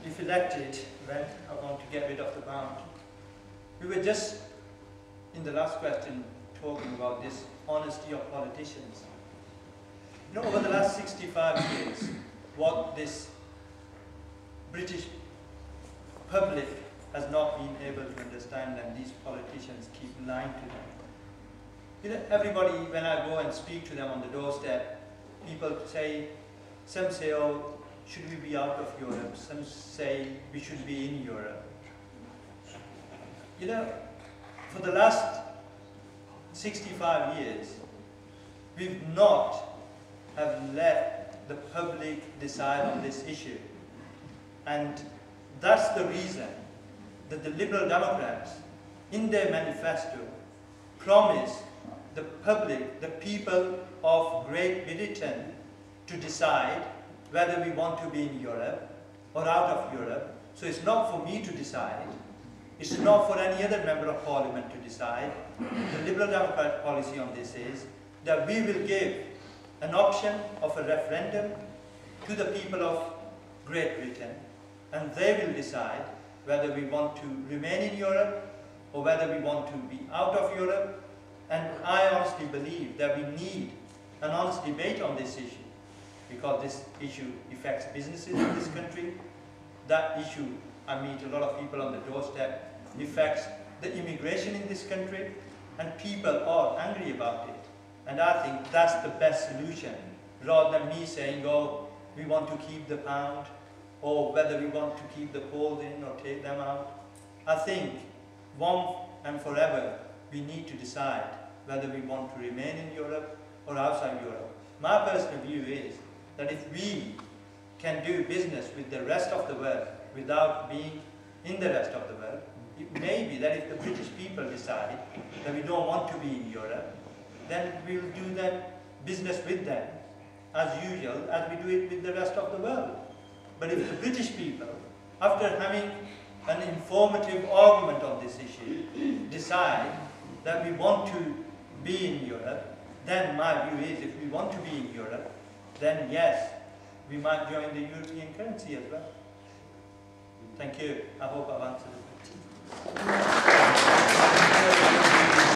if elected, when I want to get rid of the pound. We were just, in the last question, talking about this honesty of politicians. You know, over the last 65 years, what this British public has not been able to understand, and these politicians keep lying to them. You know, everybody, when I go and speak to them on the doorstep, people say, some say, oh, should we be out of Europe? Some say we should be in Europe. You know, for the last 65 years, we've not have let the public decide on this issue. And that's the reason that the Liberal Democrats, in their manifesto, promised the public, the people of Great Britain, to decide whether we want to be in Europe or out of Europe. So it's not for me to decide. It's not for any other member of parliament to decide. The Liberal Democrat policy on this is that we will give an option of a referendum to the people of Great Britain, and they will decide whether we want to remain in Europe or whether we want to be out of Europe. And I honestly believe that we need an honest debate on this issue, because this issue affects businesses in this country. That issue, I meet a lot of people on the doorstep, affects the immigration in this country, and people are angry about it. And I think that's the best solution, rather than me saying, oh, we want to keep the pound, or whether we want to keep the Poles in or take them out. I think, once and forever, we need to decide whether we want to remain in Europe or outside Europe. My personal view is that if we can do business with the rest of the world without being in the rest of the world, it may be that if the British people decide that we don't want to be in Europe, then we will do that business with them as usual as we do it with the rest of the world. But if the British people, after having an informative argument on this issue, decide that we want to be in Europe, then my view is if we want to be in Europe, then yes, we might join the European currency as well. Thank you. I hope I've answered the question.